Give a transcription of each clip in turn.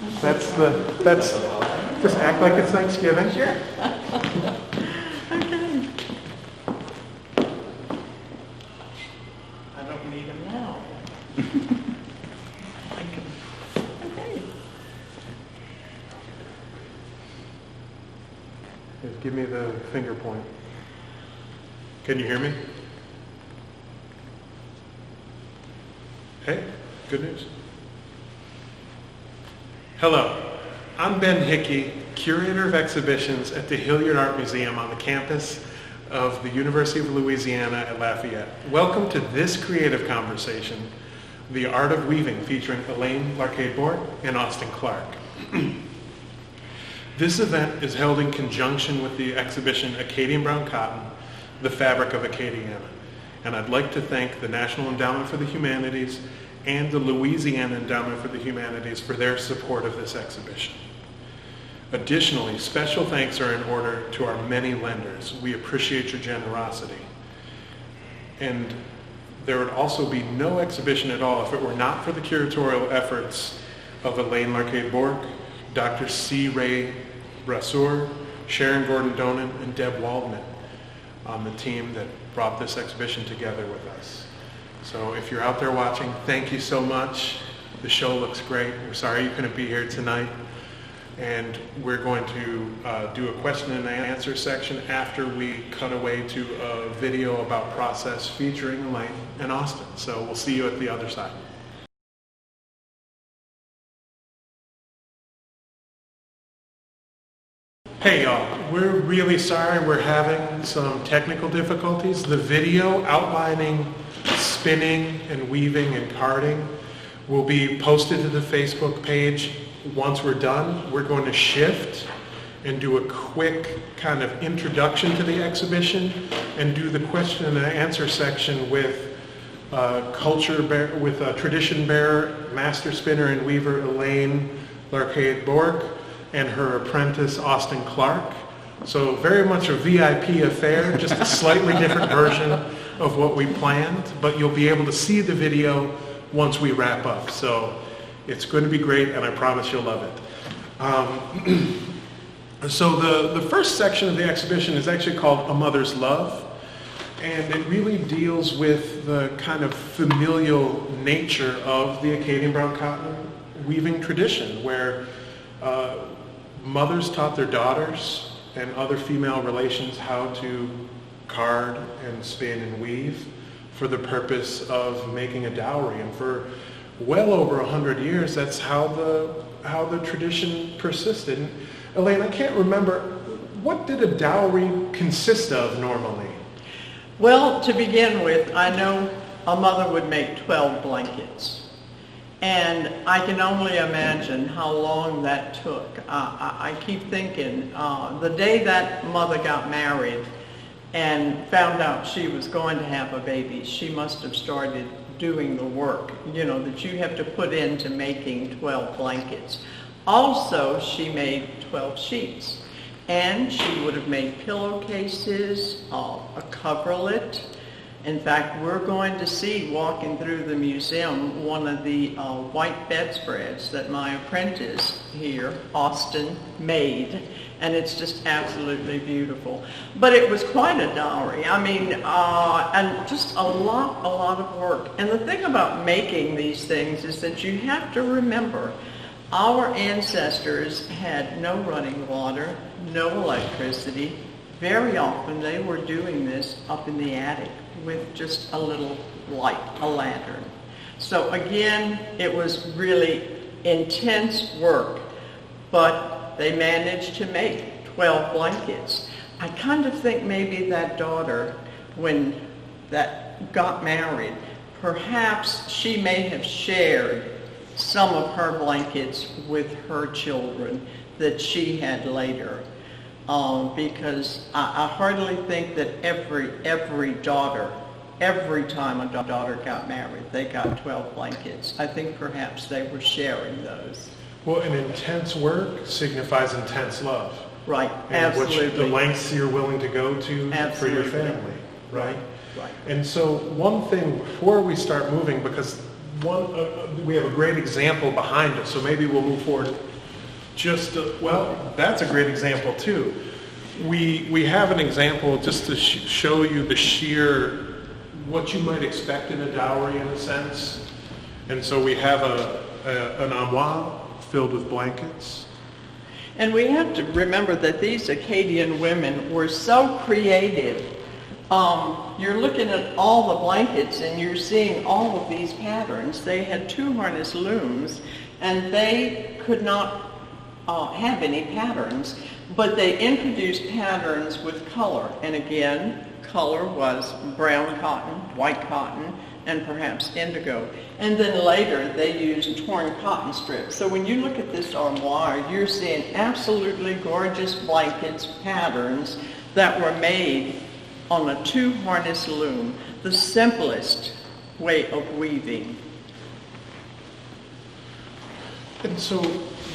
That's, just act like it's Thanksgiving. Sure. Okay. I don't need them now. Okay. Just give me the finger point. Can you hear me? Hey, good news. Hello, I'm Ben Hickey, Curator of Exhibitions at the Hilliard Art Museum on the campus of the University of Louisiana at Lafayette. Welcome to this creative conversation, The Art of Weaving, featuring Elaine, Larcade Bourque, and Austin Clark. This event is held in conjunction with the exhibition Acadian Brown Cotton, The Fabric of Acadiana. And I'd like to thank the National Endowment for the Humanities and the Louisiana Endowment for the Humanities for their support of this exhibition. Additionally, special thanks are in order to our many lenders. We appreciate your generosity. And there would also be no exhibition at all if it were not for the curatorial efforts of Elaine Larcade Bourque, Dr. C. Ray Brasseur, Sharon Gordon-Donan, and Deb Waldman on the team that brought this exhibition together with us. So if you're out there watching, thank you so much. The show looks great. We're sorry you couldn't be here tonight. And we're going to do a question and answer section after we cut away to a video about process featuring Elaine and Austin. So we'll see you at the other side. Hey y'all, we're really sorry we're having some technical difficulties. The video outlining spinning and weaving and carding will be posted to the Facebook page once we're done. We're going to shift and do a quick kind of introduction to the exhibition and do the question and answer section with tradition bearer, master spinner and weaver Elaine Larcade Bourque and her apprentice Austin Clark. So very much a VIP affair, just a slightly different version of what we planned, but you'll be able to see the video once we wrap up. So it's going to be great, and I promise you'll love it. So the first section of the exhibition is actually called A Mother's Love, and it really deals with the kind of familial nature of the Acadian Brown Cotton weaving tradition, where mothers taught their daughters and other female relations how to card and spin and weave for the purpose of making a dowry. And for well over 100 years, that's how the tradition persisted. And Elaine, I can't remember, what did a dowry consist of normally? Well, to begin with, I know a mother would make 12 blankets. And I can only imagine how long that took. I keep thinking, the day that mother got married and found out she was going to have a baby, she must have started doing the work, that you have to put into making 12 blankets. Also, she made 12 sheets. And she would have made pillowcases, a coverlet. In fact, we're going to see, walking through the museum, one of the white bedspreads that my apprentice here, Austin, made. And it's just absolutely beautiful. But it was quite a dowry. I mean, and just a lot of work. And the thing about making these things is that you have to remember, our ancestors had no running water, no electricity. Very often they were doing this up in the attic with just a little light, a lantern. So again, it was really intense work, but they managed to make 12 blankets. I kind of think maybe that daughter, when that got married, perhaps she may have shared some of her blankets with her children that she had later. Because I hardly think that every daughter, every time a daughter got married, they got 12 blankets. I think perhaps they were sharing those. Well, and intense work signifies intense love. Right, and absolutely. The lengths you're willing to go to for your family, right? Right. And so one thing before we start moving, because we have a great example behind us, so maybe we'll move forward. Well, that's a great example too. We have an example just to show you the sheer, what you might expect in a dowry in a sense. And so we have an armoire filled with blankets. And we have to remember that these Acadian women were so creative. You're looking at all the blankets and you're seeing all of these patterns. They had 2 harness looms and they could not have any patterns, but they introduced patterns with color. And again, color was brown cotton, white cotton, and perhaps indigo. And then later they used torn cotton strips. So when you look at this armoire, you're seeing absolutely gorgeous blankets, patterns that were made on a 2 harness loom, the simplest way of weaving. And so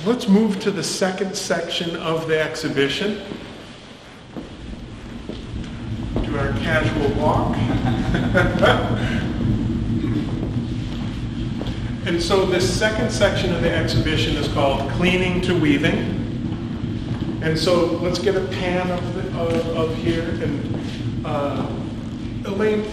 let's move to the second section of the exhibition. Do our casual walk. And so this second section of the exhibition is called Cleaning to Weaving. And so let's get a pan of here. And Elaine,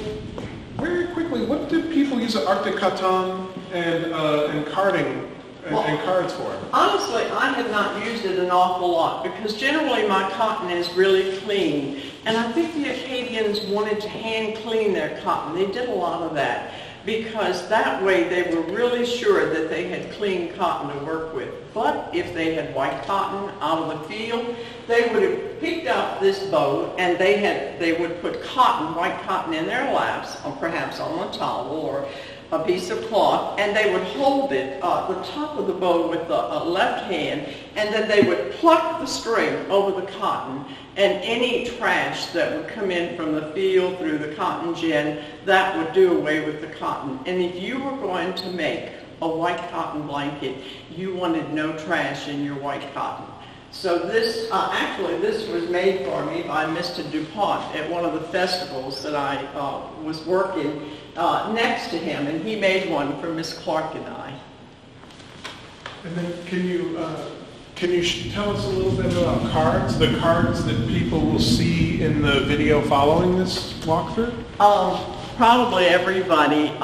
very quickly, what did people use Arctic cotton and carding and cards for? Honestly, I have not used it an awful lot because generally my cotton is really clean. And I think the Acadians wanted to hand clean their cotton. They did a lot of that because that way they were really sure that they had clean cotton to work with. But if they had white cotton out of the field, they would have picked up this boat and they would put cotton, white cotton in their laps, or perhaps on a towel or a piece of cloth, and they would hold it the top of the bow with the left hand, and then they would pluck the string over the cotton, and any trash that would come in from the field through the cotton gin, that would do away with the cotton. And if you were going to make a white cotton blanket, you wanted no trash in your white cotton. So this, actually this was made for me by Mr. DuPont at one of the festivals that I was working next to him, and he made one for Miss Clark and I. And then can you tell us a little bit about cards, the cards that people will see in the video following this walkthrough? Probably everybody,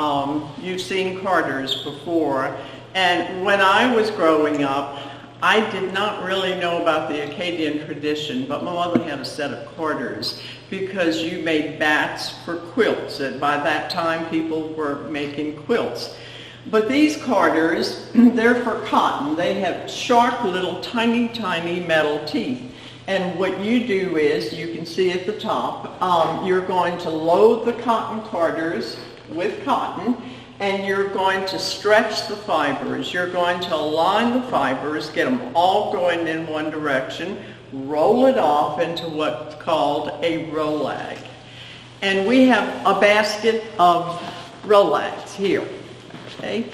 you've seen carders before, and when I was growing up, I did not really know about the Acadian tradition, but my mother had a set of carders because you made bats for quilts, and by that time people were making quilts. But these carders, they're for cotton. They have sharp little tiny, tiny metal teeth. And what you do is, you can see at the top, you're going to load the cotton carders with cotton, and you're going to stretch the fibers. You're going to align the fibers, get them all going in one direction, roll it off into what's called a rolag. And we have a basket of rolags here, okay?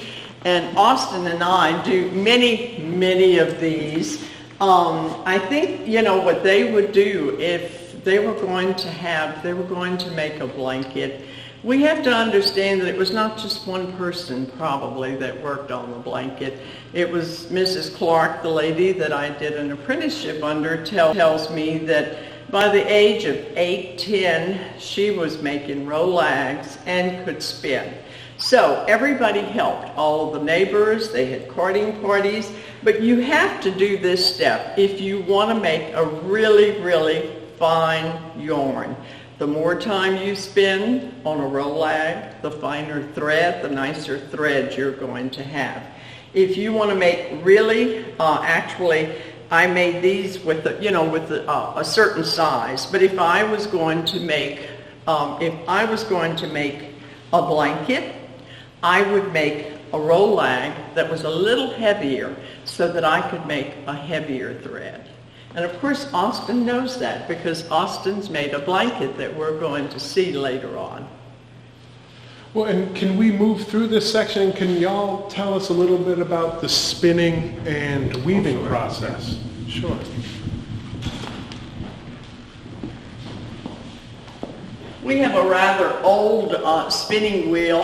And Austin and I do many, many of these. I think, you know, what they would do if they were going to make a blanket, we have to understand that it was not just one person probably that worked on the blanket. It was Mrs. Clark, the lady that I did an apprenticeship under, tells me that by the age of 8, 10, she was making rolags and could spin. So everybody helped, all of the neighbors, they had carding parties, but you have to do this step if you want to make a really, really fine yarn. The more time you spend on a rolag, the finer thread, the nicer thread you're going to have. If you want to make really, actually, I made these with a certain size. But if I was going to make, a blanket, I would make a rolag that was a little heavier so that I could make a heavier thread. And of course, Austin knows that because Austin's made a blanket that we're going to see later on. Well, and can we move through this section? Can y'all tell us a little bit about the spinning and weaving process? Sure. We have a rather old spinning wheel,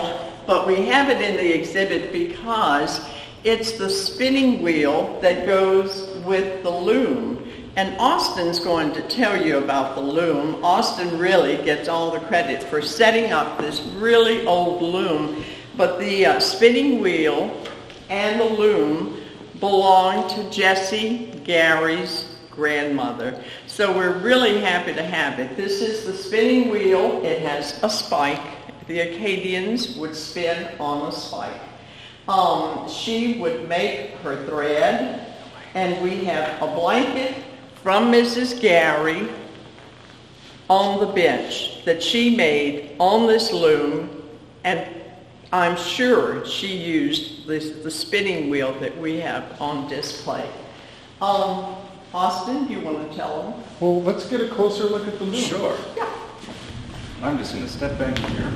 but we have it in the exhibit because it's the spinning wheel that goes with the loom. And Austin's going to tell you about the loom. Austin really gets all the credit for setting up this really old loom, but the spinning wheel and the loom belong to Jessie Gary's grandmother. So we're really happy to have it. This is the spinning wheel. It has a spike. The Acadians would spin on a spike. She would make her thread, and we have a blanket from Mrs. Gary on the bench that she made on this loom, and I'm sure she used the spinning wheel that we have on display. Austin, do you want to tell them? Well, let's get a closer look at the loom. Sure. Yeah. I'm just going to step back here.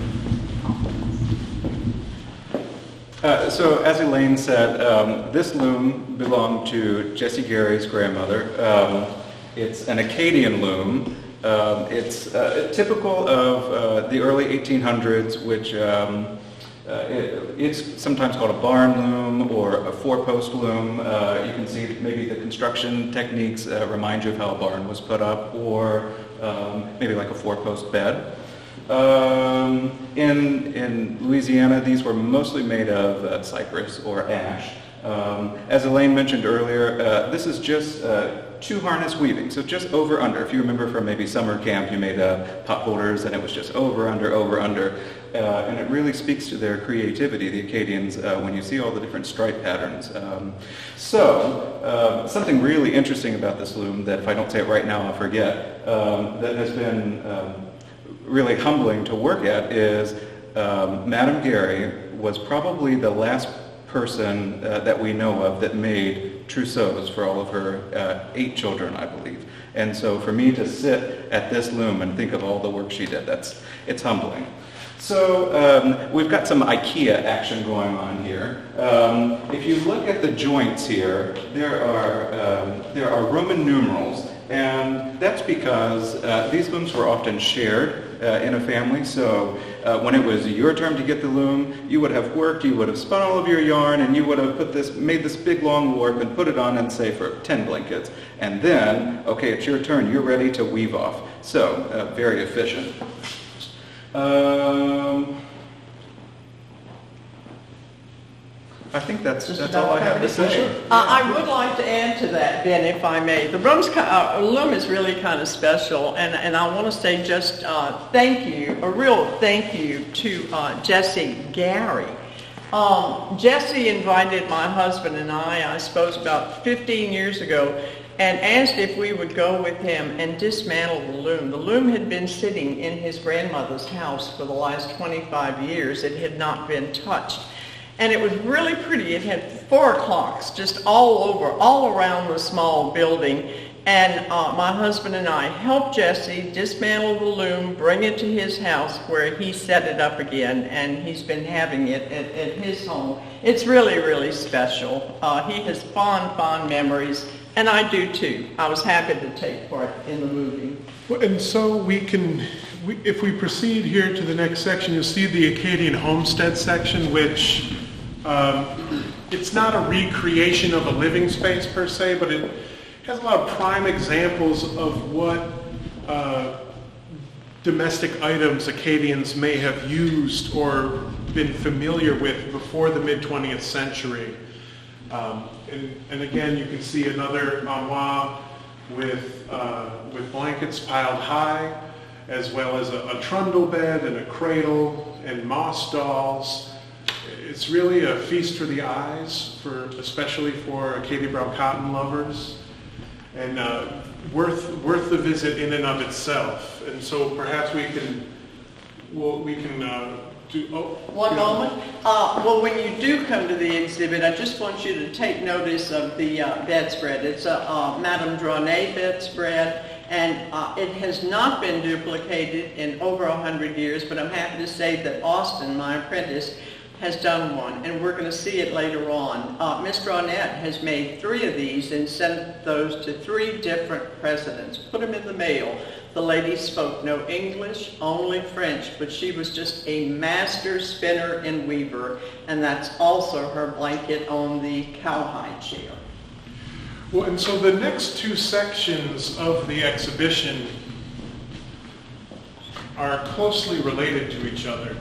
So as Elaine said, this loom belonged to Jessie Gary's grandmother. It's an Acadian loom. It's typical of the early 1800s, which it's sometimes called a barn loom or a four-post loom. You can see maybe the construction techniques remind you of how a barn was put up, or maybe like a four-post bed. In Louisiana, these were mostly made of cypress or ash. As Elaine mentioned earlier, this is just two harness weaving, so just over under. If you remember from maybe summer camp, you made pot holders and it was just over under, and it really speaks to their creativity, the Acadians, when you see all the different stripe patterns. Something really interesting about this loom that if I don't say it right now, I'll forget, that has been really humbling to work at is Madame Gary was probably the last person that we know of that made trousseaux for all of her 8 children, I believe. And so for me to sit at this loom and think of all the work she did, it's humbling. So we've got some IKEA action going on here. If you look at the joints here, there are Roman numerals, and that's because these looms were often shared in a family. So when it was your turn to get the loom, you would have worked, you would have spun all of your yarn, and you would have made this big long warp and put it on and say for 10 blankets. And then, okay, it's your turn, you're ready to weave off. So very efficient. I think that's all I have to say. I would like to add to that, Ben, if I may. The loom is really kind of special, and I want to say just thank you, a real thank you to Jessie Gary. Jessie invited my husband and I suppose about 15 years ago, and asked if we would go with him and dismantle the loom. The loom had been sitting in his grandmother's house for the last 25 years. It had not been touched. And it was really pretty. It had 4 clocks just all around the small building. And my husband and I helped Jessie dismantle the loom, bring it to his house where he set it up again, and he's been having it at his home. It's really, really special. He has fond memories, and I do too. I was happy to take part in the movie. And so if we proceed here to the next section, you'll see the Acadian homestead section, which it's not a recreation of a living space per se, but it has a lot of prime examples of what domestic items Acadians may have used or been familiar with before the mid-20th century. And again, you can see another armoire with blankets piled high, as well as a trundle bed and a cradle and moss dolls. It's really a feast for the eyes, especially for Acadian Brown Cotton lovers, and worth the visit in and of itself. And so perhaps we can do. One moment. Well, when you do come to the exhibit, I just want you to take notice of the bedspread. It's a Madame Dranet bedspread, and it has not been duplicated in over 100 years, but I'm happy to say that Austin, my apprentice, has done one, and we're going to see it later on. Mr. Arnett has made 3 of these and sent those to 3 different presidents, put them in the mail. The lady spoke no English, only French, but she was just a master spinner and weaver, and that's also her blanket on the cowhide chair. Well, and so the next 2 sections of the exhibition are closely related to each other.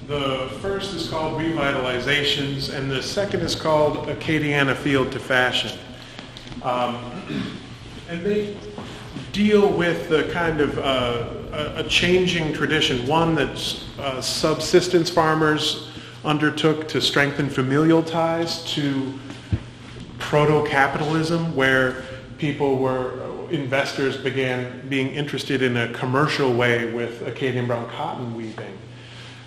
The first is called Revitalizations, and the second is called Acadiana Field to Fashion. And they deal with the kind of a changing tradition, one that subsistence farmers undertook to strengthen familial ties, to proto-capitalism, where investors began being interested in a commercial way with Acadian Brown Cotton weaving.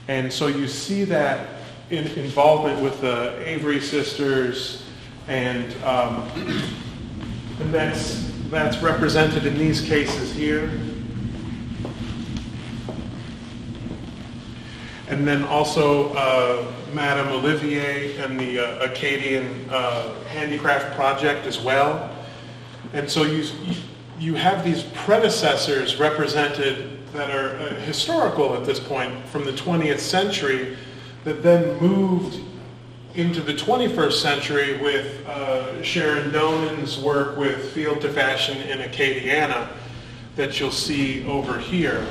And so you see that involvement with the Avery sisters, and that's represented in these cases here. And then also Madame Olivier and the Acadian Handicraft Project as well. And so you have these predecessors represented that are historical at this point from the 20th century that then moved into the 21st century with Sharon Donan's work with Field to Fashion in Acadiana that you'll see over here.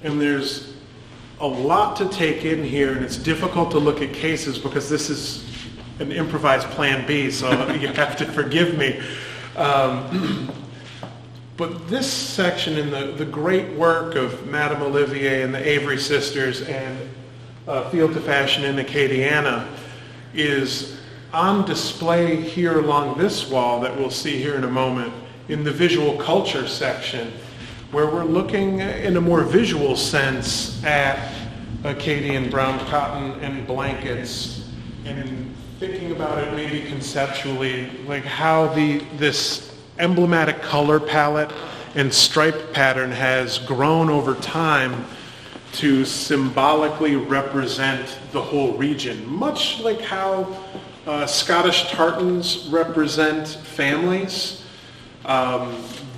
And there's a lot to take in here, and it's difficult to look at cases because this is an improvised plan B, so you have to forgive me. But this section in the great work of Madame Olivier and the Avery sisters and Field to Fashion in Acadiana is on display here along this wall that we'll see here in a moment in the visual culture section, where we're looking in a more visual sense at Acadian brown cotton and blankets, and thinking about it maybe conceptually, like how this emblematic color palette and stripe pattern has grown over time to symbolically represent the whole region, much like how Scottish tartans represent families.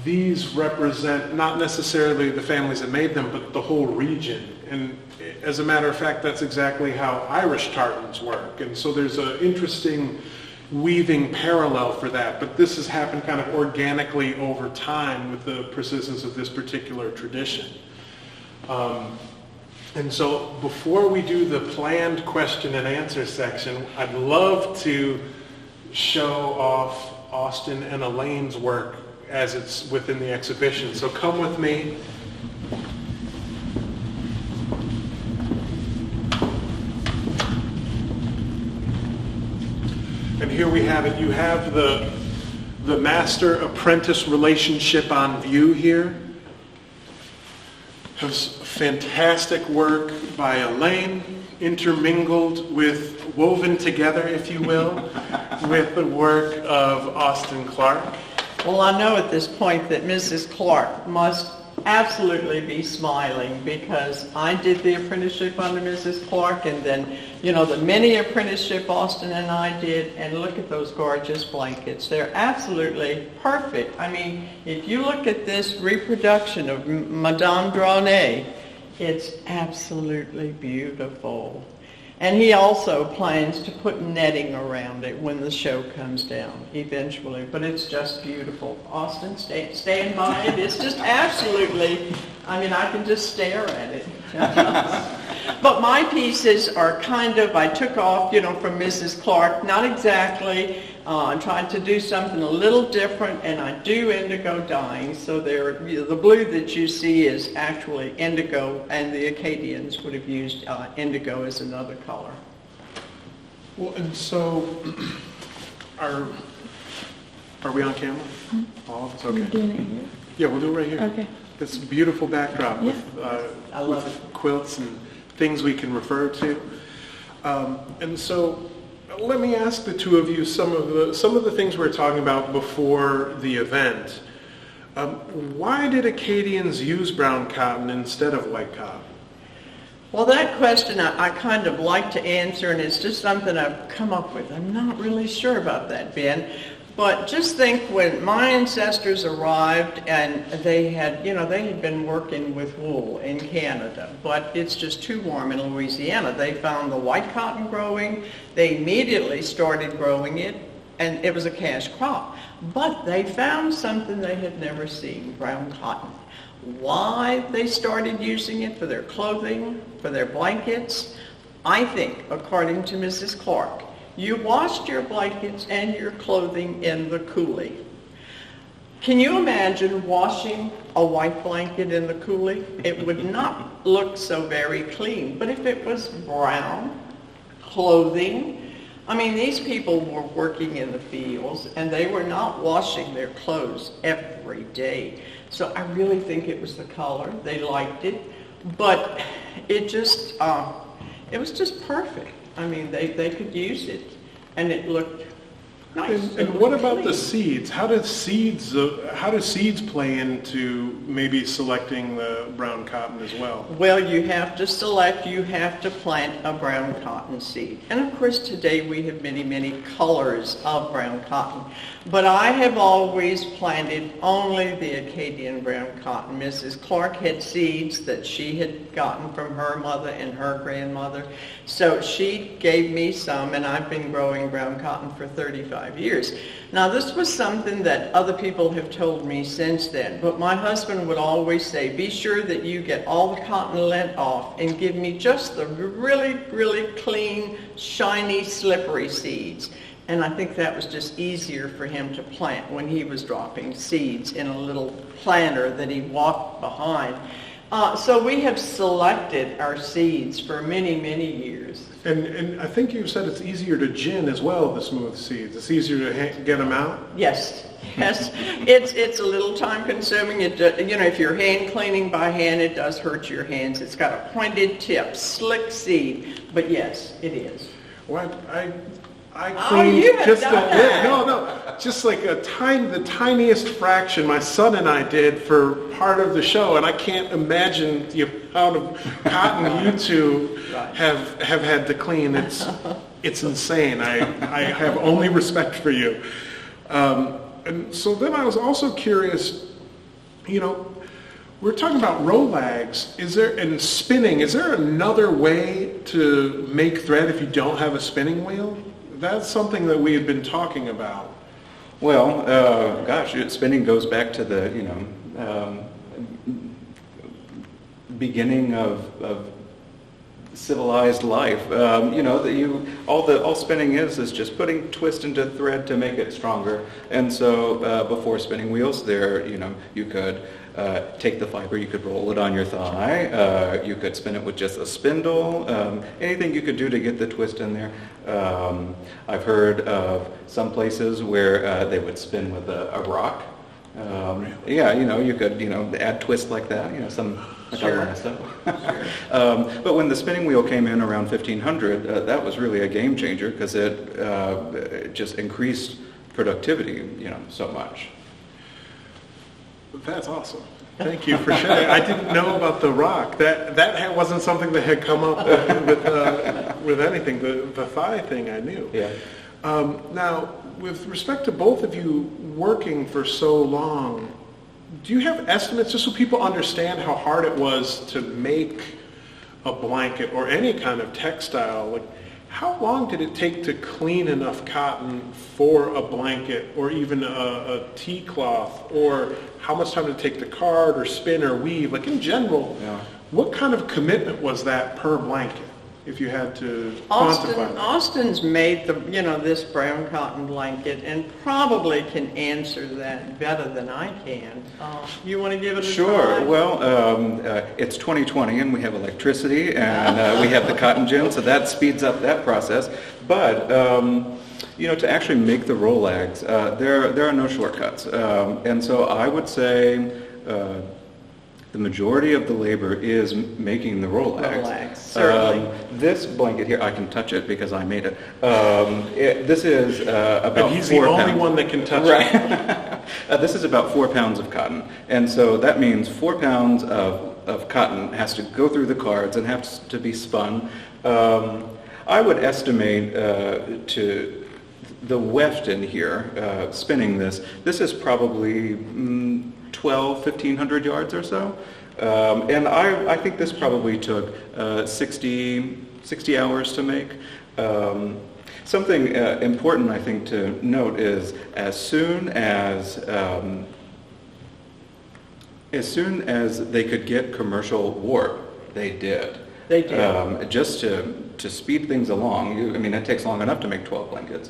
These represent not necessarily the families that made them, but the whole region. And as a matter of fact, that's exactly how Irish tartans work. And so there's an interesting weaving parallel for that. But this has happened kind of organically over time with the persistence of this particular tradition. And so before we do the planned question and answer section, I'd love to show off Austin and Elaine's work as it's within the exhibition. So come with me. And here we have it. You have the master-apprentice relationship on view here. There's fantastic work by Elaine, intermingled with, woven together, if you will, with the work of Austin Clark. Well, I know at this point that Mrs. Clark must absolutely be smiling, because I did the apprenticeship under Mrs. Clark, and then, you know, the mini apprenticeship Austin and I did, and look at those gorgeous blankets. They're absolutely perfect. I mean, if you look at this reproduction of Madame Dranet, it's absolutely beautiful. And he also plans to put netting around it when the show comes down eventually. But it's just beautiful. Austin, stand by it. It's just absolutely, I mean, I can just stare at it. But my pieces are kind of, I took off, you know, from Mrs. Clark, not exactly. I'm trying to do something a little different, and I do indigo dyeing. So the blue that you see is actually indigo, and the Acadians would have used indigo as another color. Well, and so, are we on camera? Mm-hmm. All of us? Okay. You're doing it here? Yeah, we'll do it right here. Okay. It's a beautiful backdrop Yeah. I love with quilts and things we can refer to. And so let me ask the two of you some of the things we were talking about before the event. Why did Acadians use brown cotton instead of white cotton? Well, that question I kind of like to answer, and it's just something I've come up with. I'm not really sure about that, Ben. But just think when my ancestors arrived and they had been working with wool in Canada, but it's just too warm in Louisiana. They found the white cotton growing. They immediately started growing it, and it was a cash crop. But they found something they had never seen, brown cotton. Why they started using it for their clothing, for their blankets, I think, according to Mrs. Clark, you washed your blankets and your clothing in the coulee. Can you imagine washing a white blanket in the coulee? It would not look so very clean. But if it was brown clothing, I mean, these people were working in the fields and they were not washing their clothes every day. So I really think it was the color. They liked it. But it just, it was just perfect. I mean, they could use it, and it looked nice. And what about the seeds? How do seeds play into maybe selecting the brown cotton as well? Well, you have to plant a brown cotton seed. And of course, today we have many, many colors of brown cotton. But I have always planted only the Acadian brown cotton. Mrs. Clark had seeds that she had gotten from her mother and her grandmother. So she gave me some, and I've been growing brown cotton for 35 years. Now, this was something that other people have told me since then, but my husband would always say, be sure that you get all the cotton lint off and give me just the really, really clean, shiny, slippery seeds. And I think that was just easier for him to plant when he was dropping seeds in a little planter that he walked behind. So we have selected our seeds for many, many years. And I think you said it's easier to gin as well, the smooth seeds. It's easier to get them out? Yes. It's a little time consuming. If you're hand cleaning by hand, it does hurt your hands. It's got a pointed tip, slick seed, but yes, it is. Well, I cleaned just a bit. No, just like the tiniest fraction. My son and I did for part of the show, and I can't imagine the amount of cotton you two have had to clean. It's insane. I have only respect for you. And so then I was also curious. We're talking about rolags. And spinning? Is there another way to make thread if you don't have a spinning wheel? That's something that we had been talking about. Well, spinning goes back to the beginning of civilized life. All spinning is just putting twist into thread to make it stronger. And so before spinning wheels, you could take the fiber, you could roll it on your thigh, you could spin it with just a spindle, anything you could do to get the twist in there. I've heard of some places where they would spin with a rock. You could, add twist like that, some Sure. stuff. But when the spinning wheel came in around 1500, that was really a game changer because it just increased productivity, so much. That's awesome. Thank you for sharing. I didn't know about the rock. That wasn't something that had come up with anything. The thigh thing I knew. Yeah. Now, with respect to both of you working for so long, do you have estimates just so people understand how hard it was to make a blanket or any kind of textile? Like, how long did it take to clean enough cotton for a blanket or even a tea cloth? Or how much time did it take to card or spin or weave? Like in general, what kind of commitment was that per blanket? If you had to quantify that. Austin's made this brown cotton blanket and probably can answer that better than I can. You want to give it a try? Sure. Well, it's 2020 and we have electricity and we have the cotton gin, so that speeds up that process. But to actually make the rolags, there are no shortcuts. And so I would say the majority of the labor is making the rollags. Rollags, certainly. This blanket here, I can touch it because I made it. This is about 4 But he's the only pounds. one that can touch it. Right. This is about 4 pounds of cotton. And so that means 4 pounds of cotton has to go through the cards and has to be spun. I would estimate to the weft in here, spinning this is probably 1,500 yards or so. And I think this probably took 60 hours to make. Something important, I think, to note is as soon as they could get commercial warp, they did. They did. Just to speed things along. It takes long enough to make 12 blankets.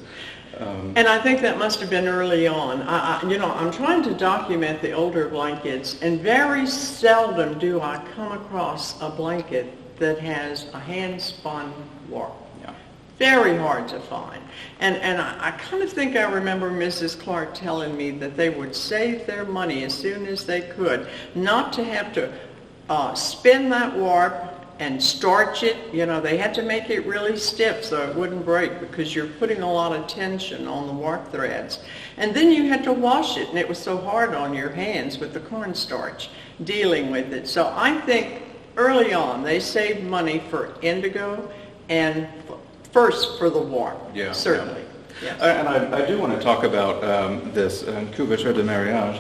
And I think that must have been early on. I'm trying to document the older blankets, and very seldom do I come across a blanket that has a hand-spun warp. Yeah. Very hard to find. And I kind of think I remember Mrs. Clark telling me that they would save their money as soon as they could, not to have to spin that warp and starch it. They had to make it really stiff so it wouldn't break, because you're putting a lot of tension on the warp threads. And then you had to wash it, and it was so hard on your hands with the cornstarch dealing with it. So I think early on they saved money for indigo and first for the warp, certainly. Yeah. Yes. And I do want to talk about this couverture de mariage.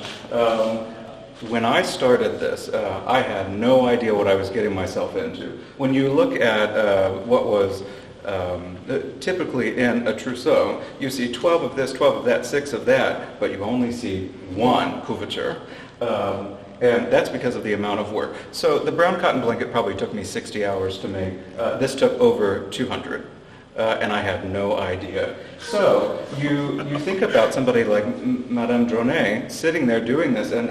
When I started this, I had no idea what I was getting myself into. When you look at what was typically in a trousseau, you see 12 of this, 12 of that, 6 of that, but you only see one couverture. And that's because of the amount of work. So the brown cotton blanket probably took me 60 hours to make. This took over 200. And I had no idea. So you think about somebody like Madame Dronet sitting there doing this, and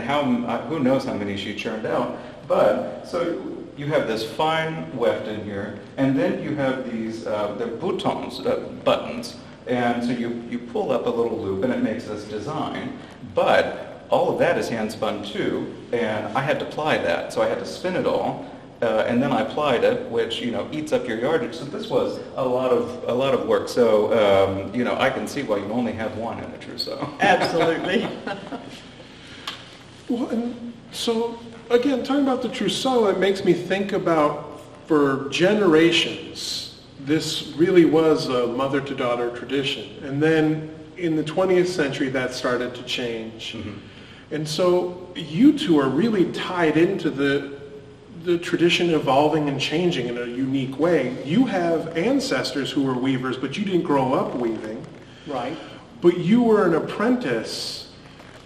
who knows how many she churned out. But so you have this fine weft in here, and then you have these they're boutons, buttons, and so you pull up a little loop, and it makes this design. But all of that is hand spun too, and I had to ply that, so I had to spin it all. And then I applied it, which eats up your yardage. So this was a lot of work. So I can see why you only have one in a trousseau. Absolutely. Well, and so again, talking about the trousseau, it makes me think about, for generations, this really was a mother-to-daughter tradition. And then in the 20th century, that started to change. Mm-hmm. And so you two are really tied into the tradition evolving and changing in a unique way. You have ancestors who were weavers, but you didn't grow up weaving. Right. But you were an apprentice,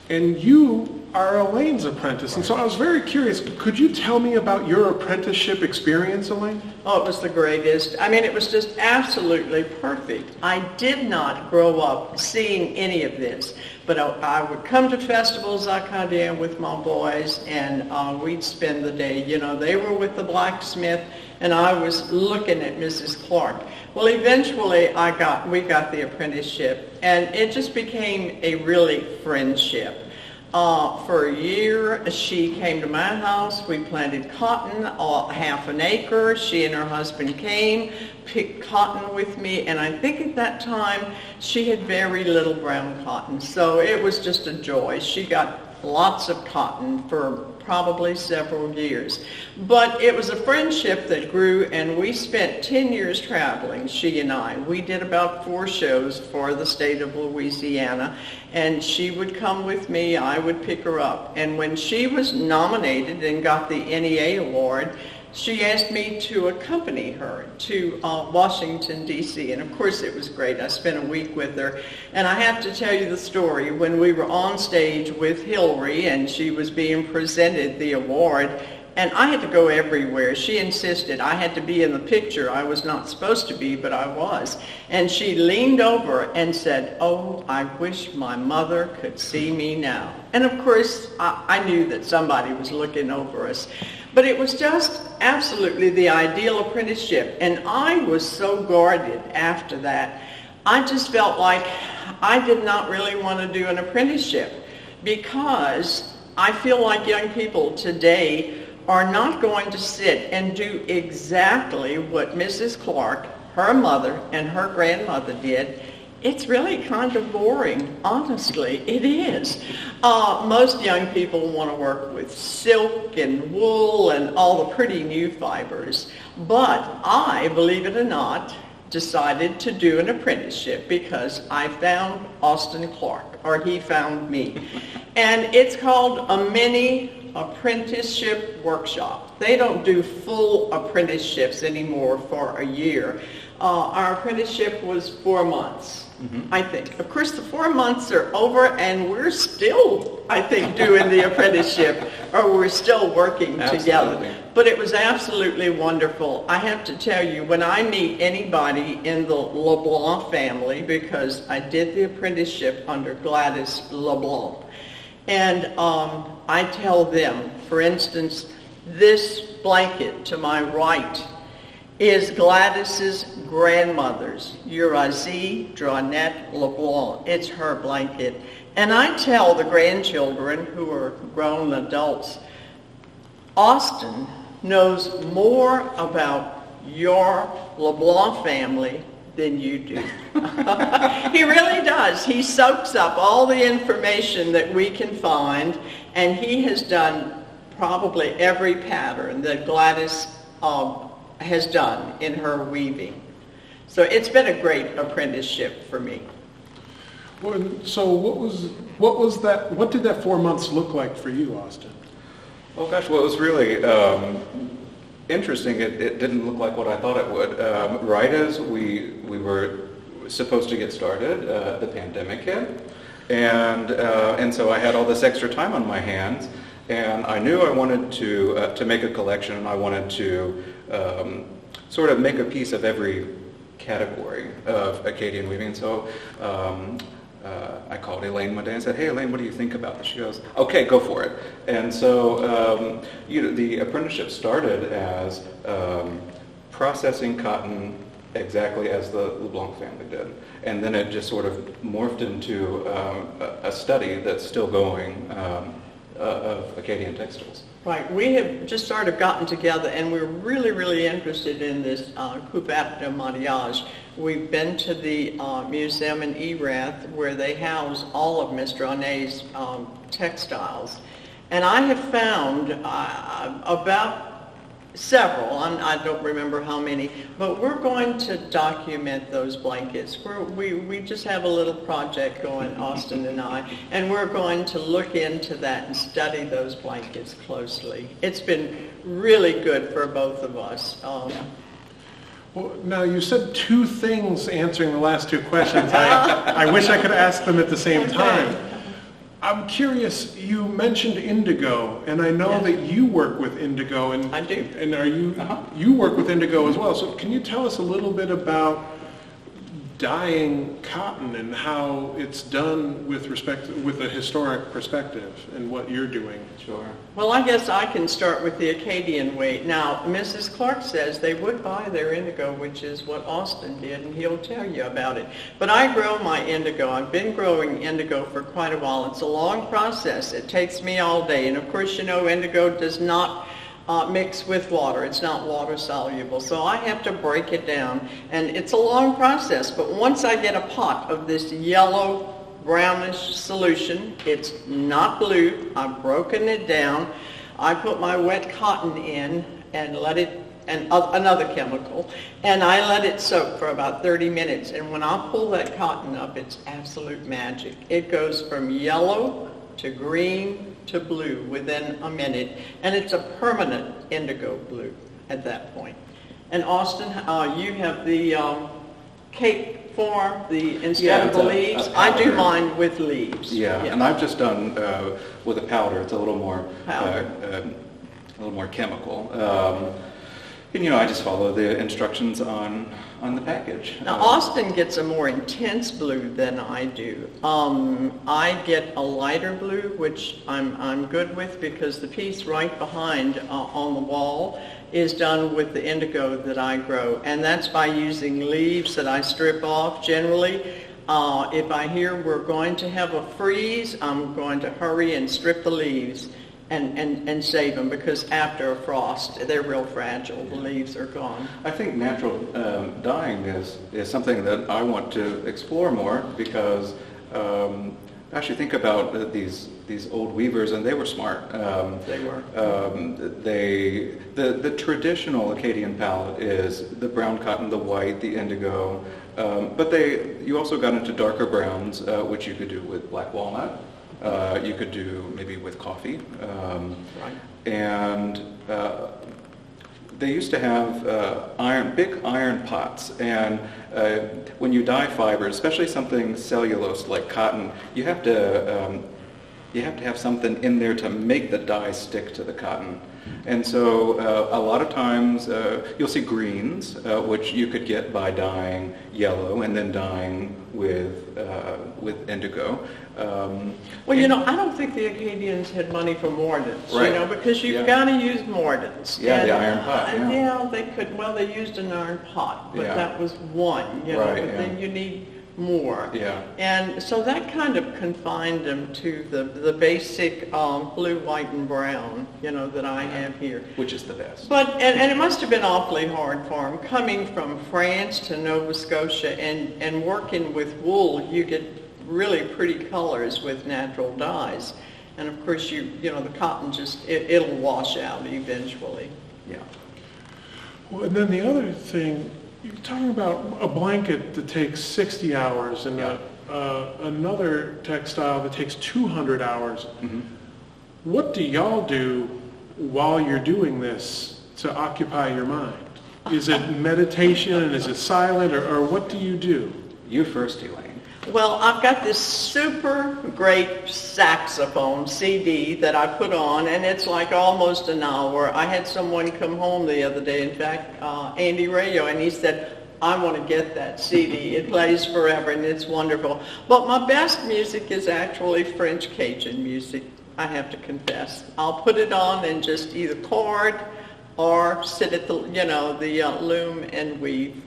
and you are Elaine's apprentice. And so I was very curious, could you tell me about your apprenticeship experience, Elaine? Oh, it was the greatest. It was just absolutely perfect. I did not grow up seeing any of this, but I would come to festivals Acadian with my boys, and we'd spend the day. They were with the blacksmith, and I was looking at Mrs. Clark. Well, eventually we got the apprenticeship, and it just became a really friendship. For a year, she came to my house. We planted cotton, half an acre. She and her husband came, picked cotton with me, and I think at that time she had very little brown cotton. So it was just a joy. She got lots of cotton for probably several years. But it was a friendship that grew, and we spent 10 years traveling, she and I. We did about 4 shows for the state of Louisiana, and she would come with me, I would pick her up. And when she was nominated and got the NEA award, she asked me to accompany her to Washington, D.C., and of course it was great. I spent a week with her, and I have to tell you the story. When we were on stage with Hillary and she was being presented the award, and I had to go everywhere. She insisted I had to be in the picture. I was not supposed to be, but I was. And she leaned over and said, "Oh, I wish my mother could see me now." And of course, I knew that somebody was looking over us. But it was just absolutely the ideal apprenticeship. And I was so guarded after that. I just felt like I did not really want to do an apprenticeship, because I feel like young people today are not going to sit and do exactly what Mrs. Clark, her mother, and her grandmother did, it's really kind of boring, honestly. It is. Most young people want to work with silk and wool and all the pretty new fibers. But I, believe it or not, decided to do an apprenticeship because I found Austin Clark, or he found me. And it's called a mini apprenticeship workshop. They don't do full apprenticeships anymore for a year. Our apprenticeship was 4 months, I think. Of course, the 4 months are over, and we're still, I think, doing the apprenticeship, or we're still working together. But it was absolutely wonderful. I have to tell you, when I meet anybody in the LeBlanc family, because I did the apprenticeship under Gladys LeBlanc, and I tell them, for instance, this blanket to my right is Gladys's grandmother's, Eurazee Dronette LeBlanc. It's her blanket. And I tell the grandchildren, who are grown adults, Austin knows more about your LeBlanc family than you do. He really does. He soaks up all the information that we can find, and he has done probably every pattern that Gladys has done in her weaving. So it's been a great apprenticeship for me. Well, so what did that 4 months look like for you, Austin? Oh gosh, well, it was really interesting. It didn't look like what I thought it would. Right as we were supposed to get started, the pandemic hit, and so I had all this extra time on my hands, and I knew I wanted to make a collection, and I wanted to sort of make a piece of every category of Acadian weaving. So I called Elaine one day and said, "Hey, Elaine, what do you think about this?" She goes, "Okay, go for it." And so the apprenticeship started as processing cotton exactly as the LeBlanc family did. And then it just sort of morphed into a study that's still going of Acadian textiles. Right. We have just sort of gotten together, and we're really, really interested in this coupette de mariage. We've been to the museum in Erath, where they house all of Miss Dronet's textiles. And I have found about several, I don't remember how many, but we're going to document those blankets. We just have a little project going, Austin and I, and we're going to look into that and study those blankets closely. It's been really good for both of us. Well, now you said two things answering the last two questions. I wish I could ask them at the same time. I'm curious, you mentioned indigo, and I know that you work with indigo, and I do. And are you you work with indigo as well. So can you tell us a little bit about dyeing cotton and how it's done with a historic perspective and what you're doing? Sure. Well, I guess I can start with the Acadian way. Now, Mrs. Clark says they would buy their indigo, which is what Austin did, and he'll tell you about it. But I grow my indigo. I've been growing indigo for quite a while. It's a long process. It takes me all day. And of course, you know, indigo does not mix with water. It's not water soluble. So I have to break it down. And it's a long process. But once I get a pot of this yellow brownish solution, it's not blue, I've broken it down, I put my wet cotton in and let it, and another chemical, and I let it soak for about 30 minutes, and when I pull that cotton up, it's absolute magic. It goes from yellow to green to blue within a minute, and it's a permanent indigo blue at that point. And Austin, you have the cape form, instead of the leaves. I do mine with leaves. Yeah, and I've just done with a powder. It's a little more chemical. And you know, I just follow the instructions on the package. Now, Austin gets a more intense blue than I do. I get a lighter blue, which I'm good with, because the piece right behind on the wall is done with the indigo that I grow, and that's by using leaves that I strip off generally. If I hear we're going to have a freeze, I'm going to hurry and strip the leaves and save them, because after a frost, they're real fragile. The leaves are gone. I think natural dyeing is something that I want to explore more, because actually think about these old weavers, and they were smart. They were. The traditional Acadian palette is the brown cotton, the white, the indigo, but you also got into darker browns, which you could do with black walnut. You could do maybe with coffee. Right. And they used to have big iron pots, and when you dye fibers, especially something cellulose like cotton, you have to have something in there to make the dye stick to the cotton. And so a lot of times you'll see greens, which you could get by dyeing yellow and then dyeing with indigo. Well, you know, I don't think the Acadians had money for mordants, Right. you know, because you've got to use mordants. Yeah, the And, iron pot, yeah. Yeah, they could. Well, they used an iron pot, but Yeah. that was one, you know. Right, But yeah. then you need more. Yeah. And so that kind of confined them to the basic blue, white, and brown, you know, that I have here. Which is the best. But, and it must have been awfully hard for them, coming from France to Nova Scotia and working with wool. You get really pretty colors with natural dyes. And of course, you know, the cotton just, it'll wash out eventually. Yeah. Well, and then the other thing, you're talking about a blanket that takes 60 hours and Yeah. another textile that takes 200 hours. Mm-hmm. What do y'all do while you're doing this to occupy your mind? Is it meditation and is it silent, or what do you do? You first, Elaine. Well, I've got this super great saxophone CD that I put on, and it's like almost an hour. I had someone come home the other day, in fact, Andy Rayo, and he said, I want to get that CD. It plays forever, and it's wonderful. But my best music is actually French Cajun music, I have to confess. I'll put it on and just either chord or sit at the, you know, the loom and weave.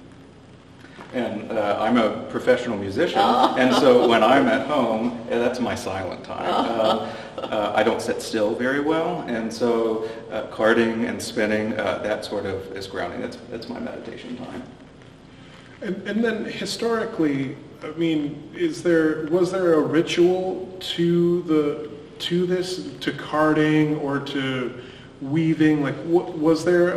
And I'm a professional musician, and so when I'm at home, that's my silent time. I don't sit still very well, and so carding and spinning, that sort of is grounding. That's my meditation time. And then historically, I mean, was there a ritual to this, to carding or to weaving? Like, was there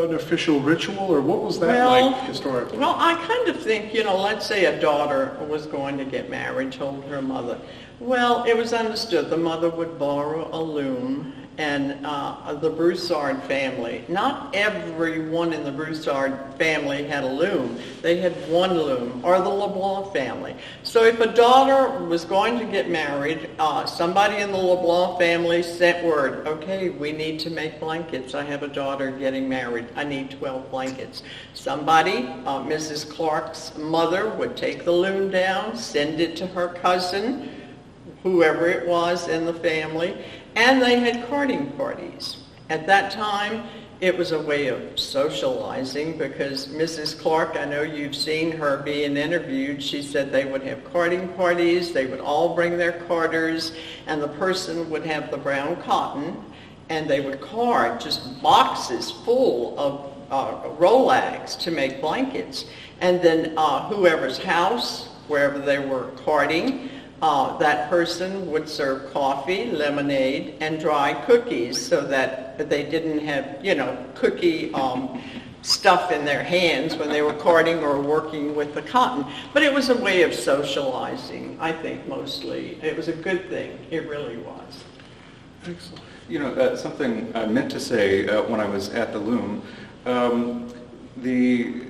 an official ritual, or what was that like historically? Well, I kind of think, you know, let's say a daughter was going to get married, told her mother. Well, it was understood the mother would borrow a loom, and the Broussard family, not everyone in the Broussard family had a loom. They had one loom, or the LeBlanc family. So if a daughter was going to get married, somebody in the LeBlanc family sent word, okay, we need to make blankets. I have a daughter getting married. I need 12 blankets. Somebody, Mrs. Clark's mother, would take the loom down, send it to her cousin, whoever it was in the family, and they had carding parties. At that time, it was a way of socializing, because Mrs. Clark, I know you've seen her being interviewed, she said they would have carding parties, they would all bring their carders, and the person would have the brown cotton, and they would card just boxes full of rolags to make blankets. And then whoever's house, wherever they were carding, that person would serve coffee, lemonade, and dry cookies, so that they didn't have, you know, cookie stuff in their hands when they were carding or working with the cotton. But it was a way of socializing, I think, mostly. It was a good thing. It really was. Excellent. You know, something I meant to say when I was at the loom, the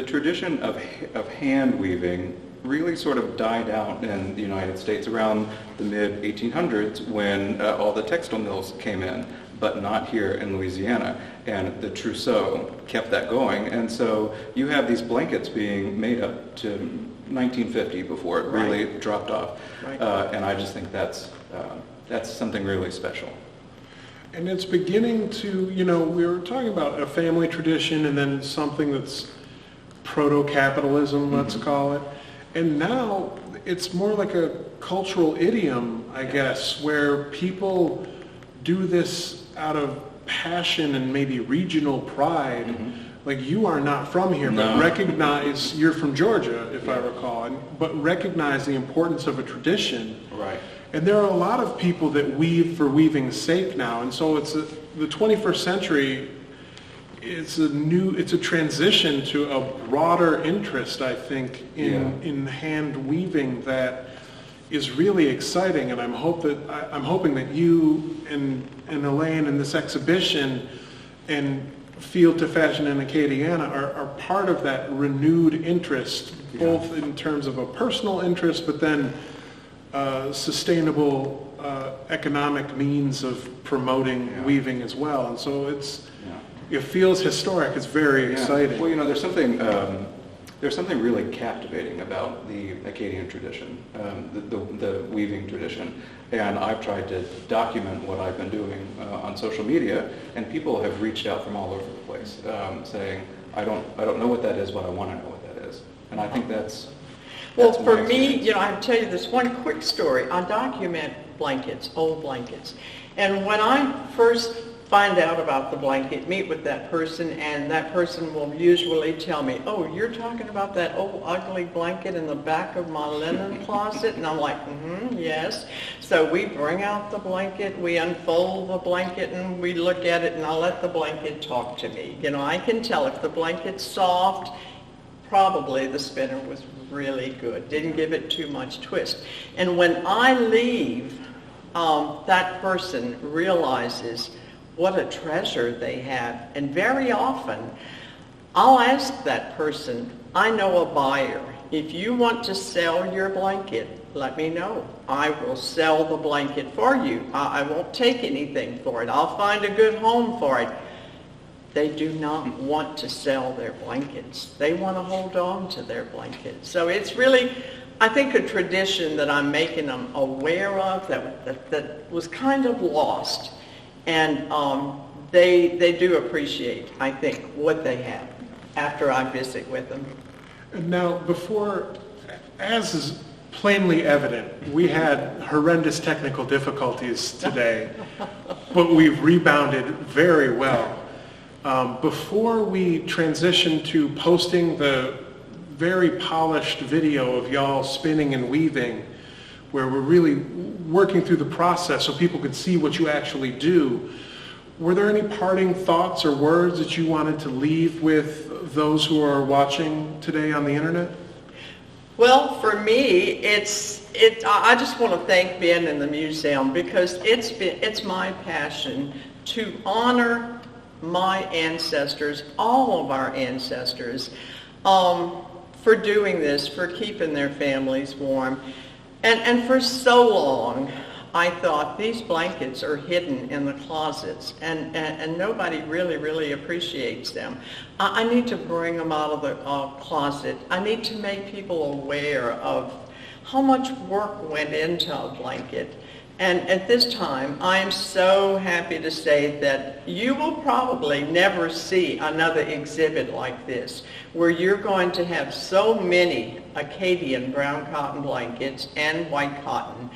tradition of hand weaving really sort of died out in the United States around the mid-1800s when all the textile mills came in, but not here in Louisiana. And the trousseau kept that going. And so you have these blankets being made up to 1950 before it really dropped off. Right. And I just think that's something really special. And it's beginning to, you know, we were talking about a family tradition and then something that's proto-capitalism, let's call it. And now it's more like a cultural idiom, I guess, where people do this out of passion and maybe regional pride. Like, you are not from here, but recognize you're from Georgia, if I recall, but recognize the importance of a tradition. Right. And there are a lot of people that weave for weaving's sake now, and so the 21st century. It's a transition to a broader interest, I think, in hand weaving that is really exciting, and I'm hoping that you and Elaine and this exhibition and Field to Fashion in Acadiana are part of that renewed interest, both in terms of a personal interest, but then sustainable economic means of promoting weaving as well. And so it feels historic. It's very exciting. Well, there's something really captivating about the Acadian tradition, the weaving tradition. And I've tried to document what I've been doing on social media, and people have reached out from all over the place, saying, "I don't know what that is, but I want to know what that is." And I think that's for me, I have to tell you this one quick story. I document blankets, old blankets, and when I first find out about the blanket, meet with that person, and that person will usually tell me, "Oh, you're talking about that old ugly blanket in the back of my linen closet?" And I'm like, yes. So we bring out the blanket, we unfold the blanket, and we look at it, and I let the blanket talk to me. I can tell if the blanket's soft, probably the spinner was really good, didn't give it too much twist. And when I leave, that person realizes what a treasure they have. And very often, I'll ask that person, "I know a buyer. If you want to sell your blanket, let me know. I will sell the blanket for you. I won't take anything for it. I'll find a good home for it." They do not want to sell their blankets. They want to hold on to their blankets. So it's really, I think, a tradition that I'm making them aware of that was kind of lost. And they do appreciate, I think, what they have after I visit with them. Now, as is plainly evident, we had horrendous technical difficulties today, but we've rebounded very well. Before we transition to posting the very polished video of y'all spinning and weaving, where we're really working through the process so people could see what you actually do, were there any parting thoughts or words that you wanted to leave with those who are watching today on the internet? Well, for me, I just want to thank being in the museum, because it's my passion to honor my ancestors, all of our ancestors, for doing this, for keeping their families warm. And for so long, I thought these blankets are hidden in the closets, and nobody really appreciates them. I need to bring them out of the closet. I need to make people aware of how much work went into a blanket. And at this time, I am so happy to say that you will probably never see another exhibit like this, where you're going to have so many Acadian brown cotton blankets and white cotton,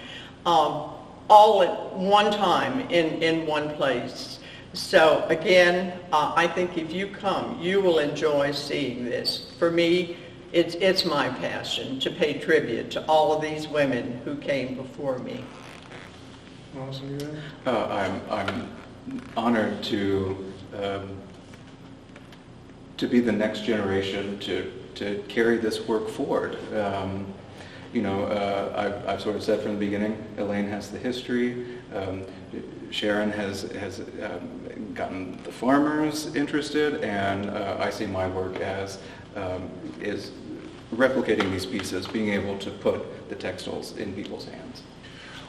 all at one time in one place. So again, I think if you come, you will enjoy seeing this. For me, it's my passion to pay tribute to all of these women who came before me. I'm honored to be the next generation to carry this work forward. I've sort of said from the beginning, Elaine has the history. Sharon has gotten the farmers interested, and I see my work as is replicating these pieces, being able to put the textiles in people's hands.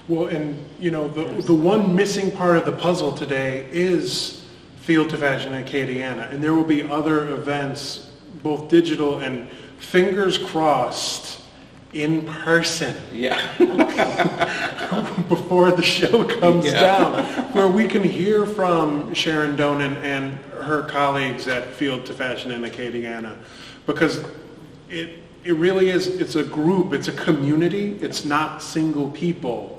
Well, and the one missing part of the puzzle today is Field to Fashion Acadiana, and there will be other events, both digital and, fingers crossed, in person. Yeah. Before the show comes down, where we can hear from Sharon Donan and her colleagues at Field to Fashion in Acadiana, because it really is, it's a group, it's a community, it's not single people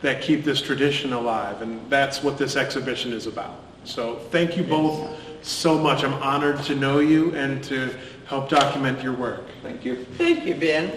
that keep this tradition alive, and that's what this exhibition is about. So thank you both so much. I'm honored to know you and to help document your work. Thank you. Thank you, Ben.